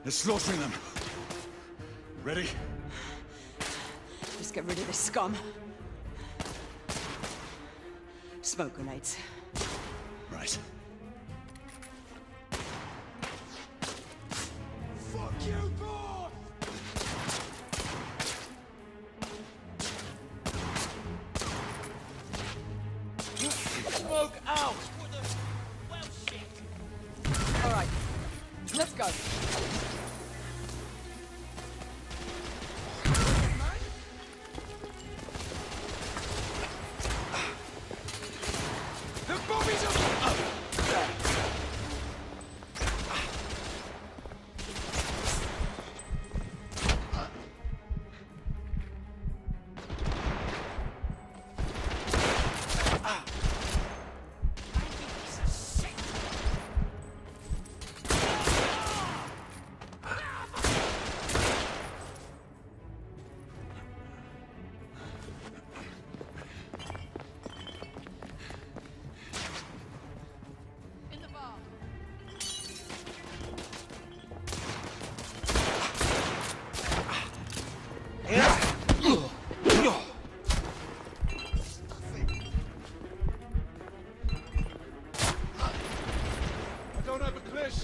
They're slaughtering them. Ready? Just get rid of this scum. Smoke grenades. Right. Fuck you, boss! Smoke out! Well, shit. All right, let's go.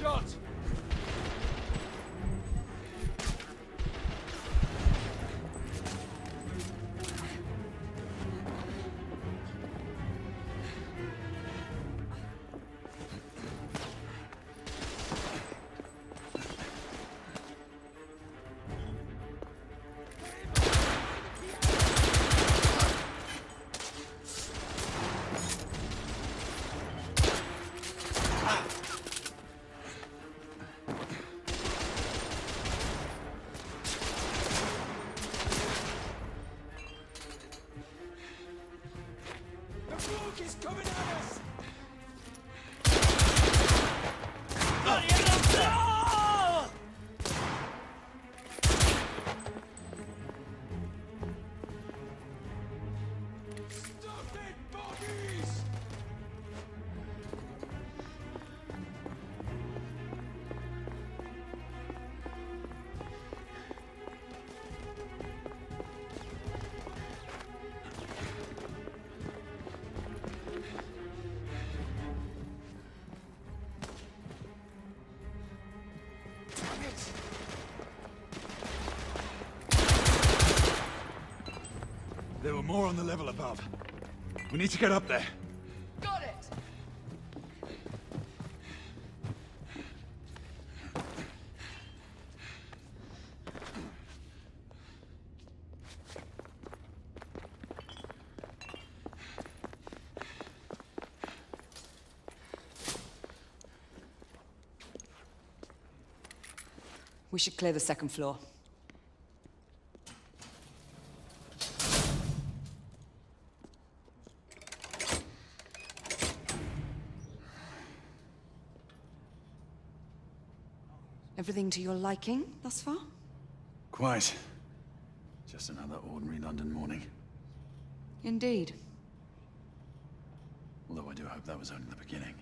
Shot! He's coming at us! Stop it, buggies! There were more on the level above. We need to get up there. Got it! We should clear the second floor. Everything to your liking thus far? Quite. Just another ordinary London morning. Indeed. Although I do hope that was only the beginning.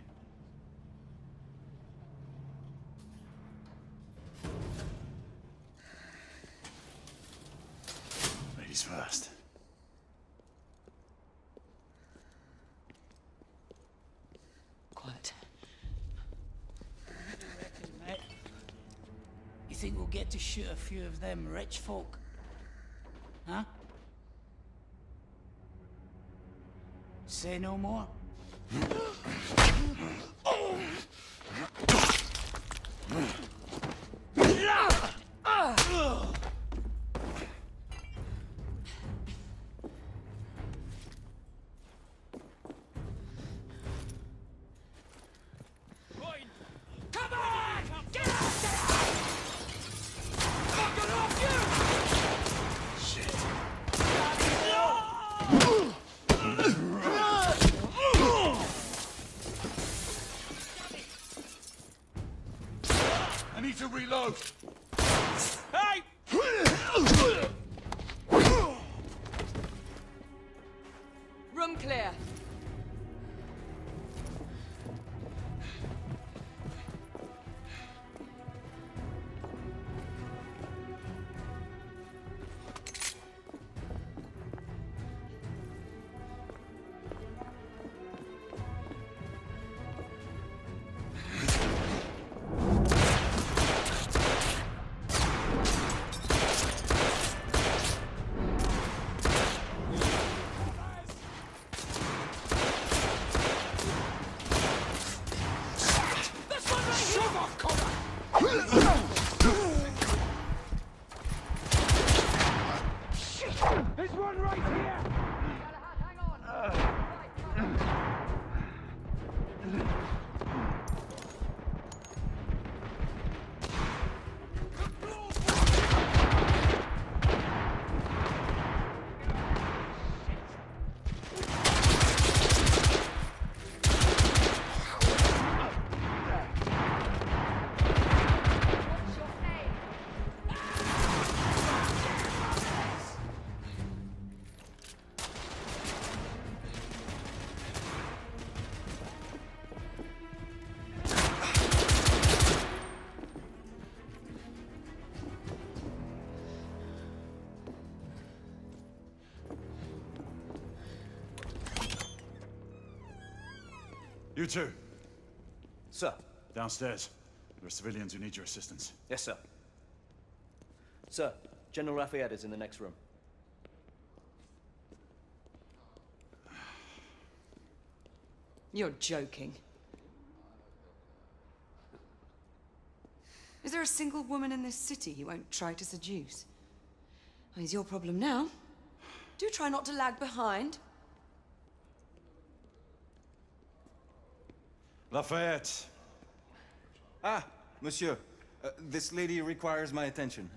Ladies first. Quiet. You think we'll get to shoot a few of them rich folk? Huh? Say no more? Next one right here! Hang on! You two, Sir. downstairs. There are civilians who need your assistance. Yes, sir. Sir, General Lafayette is in the next room. You're joking. Is there a single woman in this city he won't try to seduce? Well, it's your problem now. Do try not to lag behind. Lafayette! Ah, monsieur. This lady requires my attention.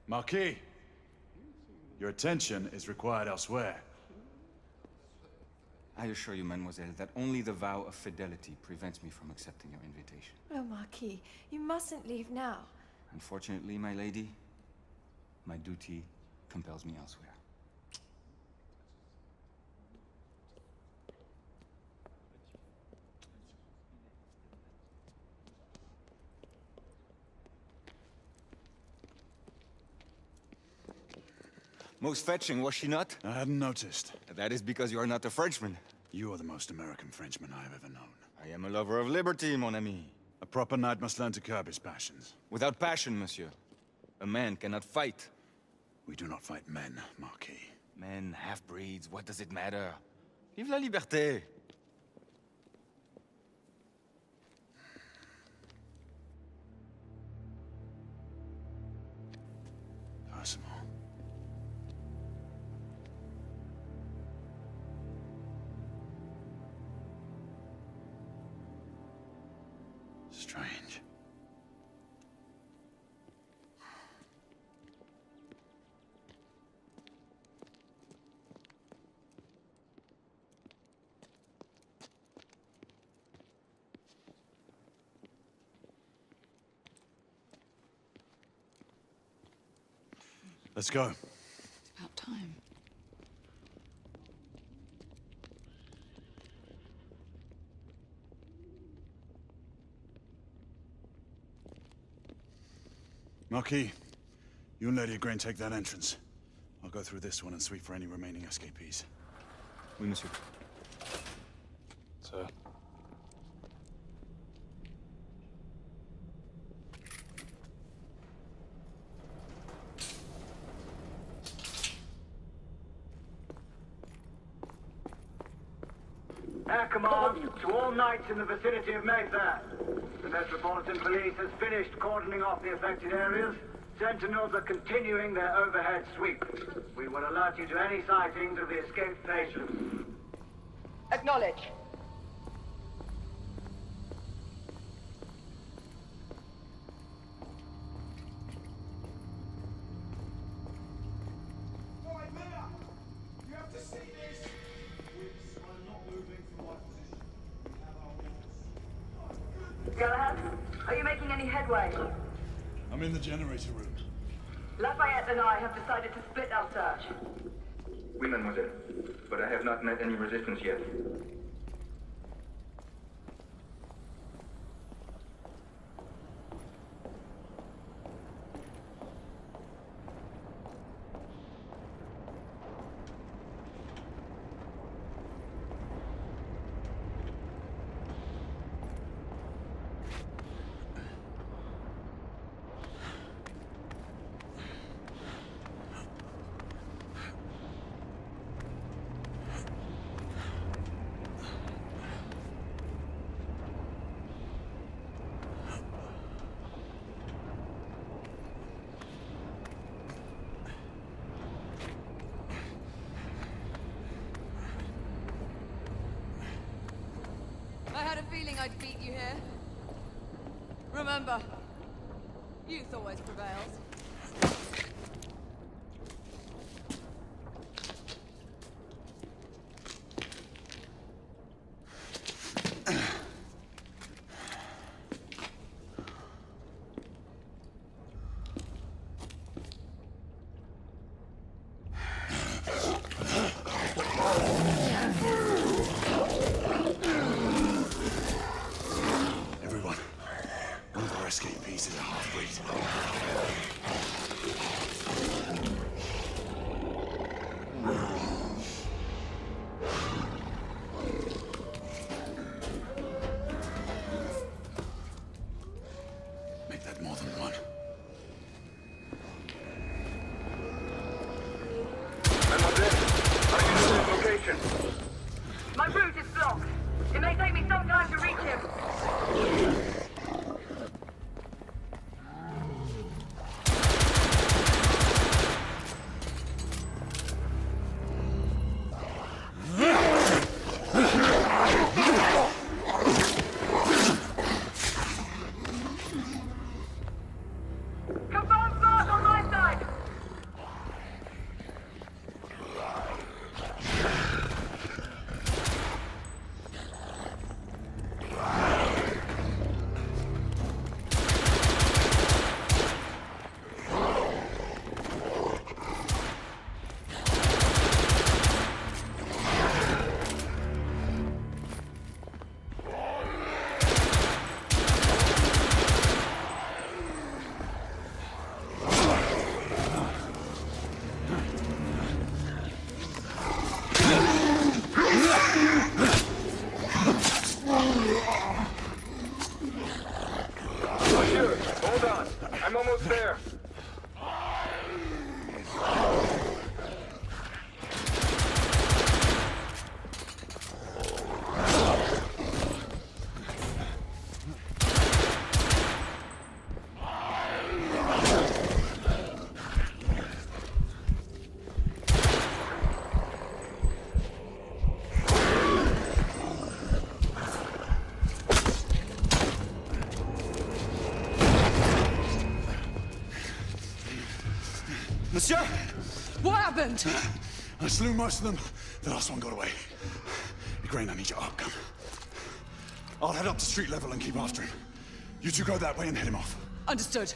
Marquis! Your attention is required elsewhere. I assure you, mademoiselle, that only the vow of fidelity prevents me from accepting your invitation. Oh, Marquis, you mustn't leave now. Unfortunately, my lady, my duty compels me elsewhere. Most fetching, was she not? I hadn't noticed. That is because you are not a Frenchman. You are the most American Frenchman I have ever known. I am a lover of liberty, mon ami. A proper knight must learn to curb his passions. Without passion, monsieur, a man cannot fight. We do not fight men, Marquis. Men, half-breeds, what does it matter? Vive la liberté! Personal. Strange. Let's go. It's about time. Marquis, you and Lady Grain take that entrance. I'll go through this one and sweep for any remaining escapees. Oui, monsieur. Sir. Air command to all knights in the vicinity of Mayfair. The Metropolitan Police has finished cordoning off the affected areas. Sentinels are continuing their overhead sweep. We will alert you to any sightings of the escaped patients. Acknowledge. Alright, Miller! You have to see this! I'm not moving from my position. We have our orders. Galahad, are you making any headway? I'm in the generator room. Lafayette and I have decided to split our search. Oui, mademoiselle. But I have not met any resistance yet. I'd beat you here? Remember, youth always prevails. Everyone, one of our escapees is a half-breed. Make that more than one. Mademoiselle, are you in this location? My route is blocked. It may take me some time to reach him. Confirmed mark on my side. Monsieur, hold on. I'm almost there. Monsieur! What happened? I slew most of them. The last one got away. Grain, I need your arc gun. I'll head up to street level and keep after him. You two go that way and head him off. Understood.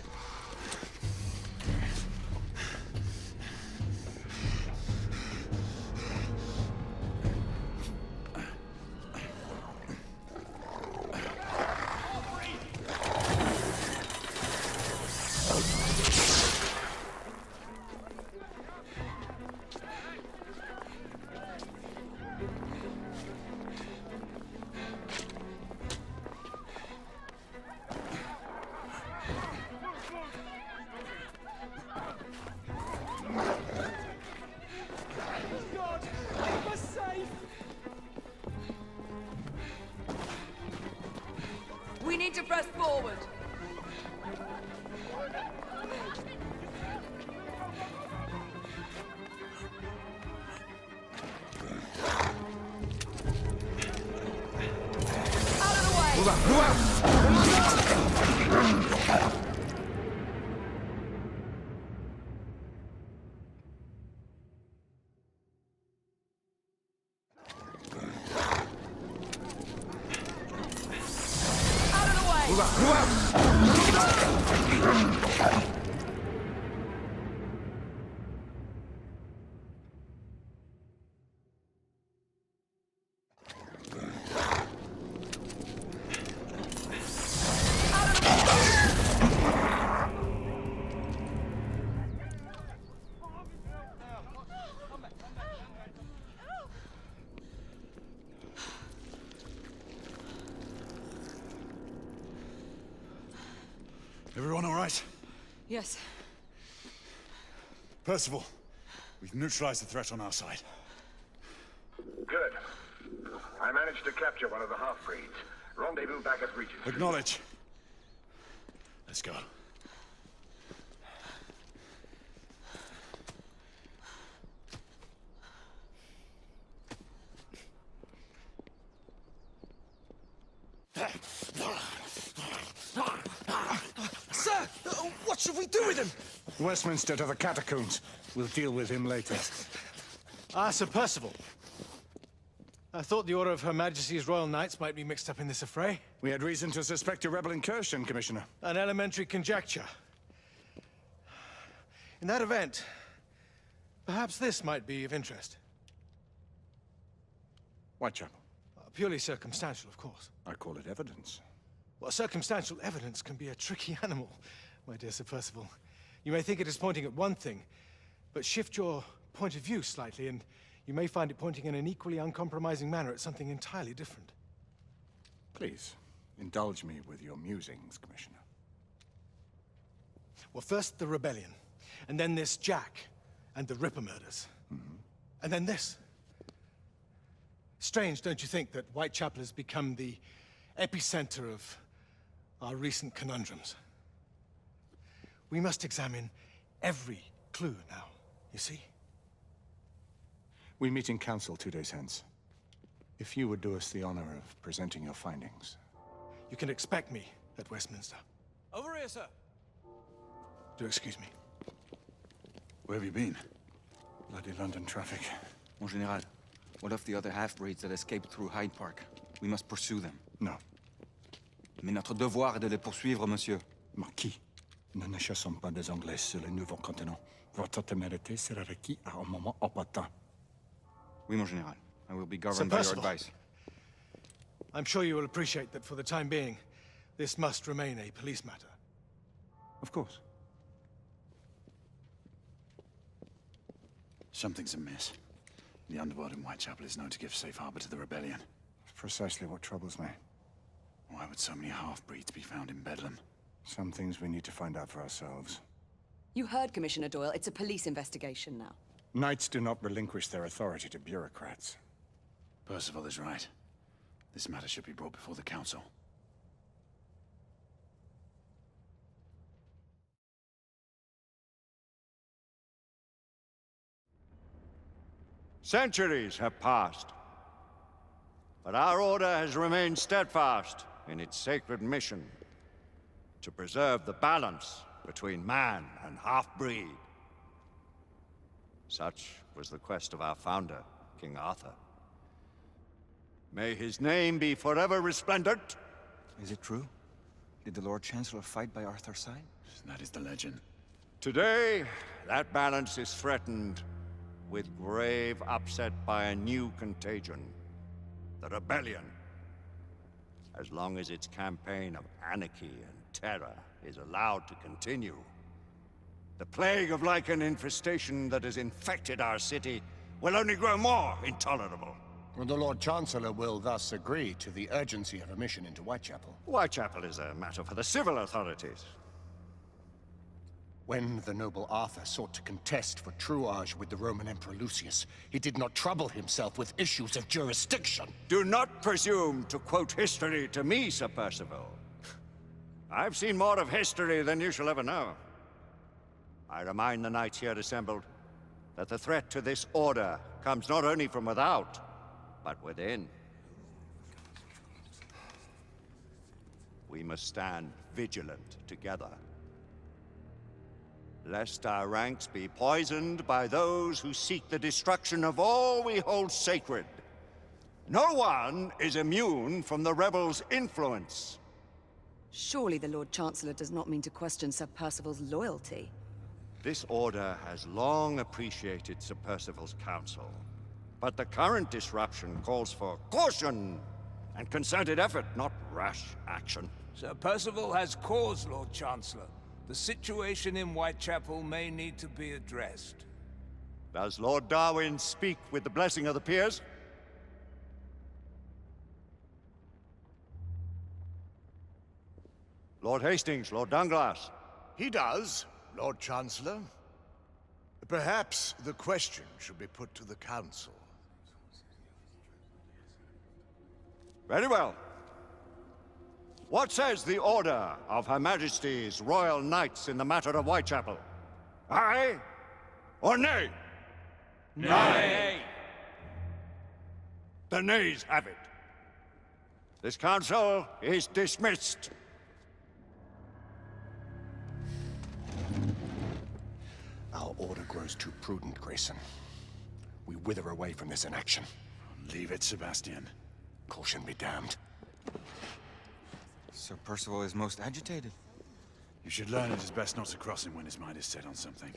We need to press forward. Out of the way! Out of the way! Everyone all right? Yes. Percival, we've neutralized the threat on our side. Good. I managed to capture one of the half-breeds. Rendezvous back at Regis. Acknowledge. Let's go. we do with him? Westminster to the catacombs. We'll deal with him later. Ah, Sir Percival. I thought the Order of Her Majesty's Royal Knights might be mixed up in this affray. We had reason to suspect a rebel incursion, Commissioner. An elementary conjecture. In that event, perhaps this might be of interest. Whitechapel. Purely circumstantial, of course. I call it evidence. Well, circumstantial evidence can be a tricky animal, my dear Sir Percival. You may think it is pointing at one thing, but shift your point of view slightly, and you may find it pointing in an equally uncompromising manner at something entirely different. Please, indulge me with your musings, Commissioner. Well, first the rebellion, and then this Jack, and the Ripper murders. And then this. Strange, don't you think, that Whitechapel has become the epicenter of our recent conundrums? We must examine every clue now, you see? We meet in council 2 days hence. If you would do us the honor of presenting your findings. You can expect me at Westminster. Over here, sir. Do excuse me. Where have you been? Bloody London traffic. Mon Général, what of the other half-breeds that escaped through Hyde Park? We must pursue them. No. Mais notre devoir est de les poursuivre, monsieur. Marquis, nous ne chassons pas des Anglais sur le nouveau continent. Votre témérité sera requise à un moment opportun. Oui, mon Général. I will be governed by your advice. I'm sure you will appreciate that for the time being, this must remain a police matter. Of course. Something's amiss. The underworld in Whitechapel is known to give safe harbor to the rebellion. Precisely what troubles me. Why would so many half-breeds be found in Bedlam? Some things we need to find out for ourselves. You heard Commissioner Doyle. It's a police investigation now. Knights do not relinquish their authority to bureaucrats. Percival is right. This matter should be brought before the council. Centuries have passed, but our order has remained steadfast in its sacred mission to preserve the balance between man and half-breed. Such was the quest of our founder, King Arthur. May his name be forever resplendent. Is it true? Did the Lord Chancellor fight by Arthur's side? That is the legend. Today, that balance is threatened with grave upset by a new contagion, the rebellion. As long as its campaign of anarchy and terror is allowed to continue, the plague of lichen infestation that has infected our city will only grow more intolerable. The Lord Chancellor will thus agree to the urgency of a mission into Whitechapel. Whitechapel is a matter for the civil authorities. When the noble Arthur sought to contest for truage with the Roman Emperor Lucius, he did not trouble himself with issues of jurisdiction. Do not presume to quote history to me, Sir Percival. I've seen more of history than you shall ever know. I remind the knights here assembled that the threat to this order comes not only from without, but within. We must stand vigilant together, lest our ranks be poisoned by those who seek the destruction of all we hold sacred. No one is immune from the rebels' influence. Surely the Lord Chancellor does not mean to question Sir Percival's loyalty. This order has long appreciated Sir Percival's counsel, but the current disruption calls for caution and concerted effort, not rash action. Sir Percival has cause, Lord Chancellor. The situation in Whitechapel may need to be addressed. Does Lord Darwin speak with the blessing of the peers? Lord Hastings, Lord Dunglass. He does, Lord Chancellor. Perhaps the question should be put to the Council. Very well. What says the Order of Her Majesty's Royal Knights in the matter of Whitechapel? Aye or nay? Nay. The nays have it. This council is dismissed. Our order grows too prudent, Grayson. We wither away from this inaction. Leave it, Sebastian. Caution be damned. Sir Percival is most agitated. You should learn it is best not to cross him when his mind is set on something.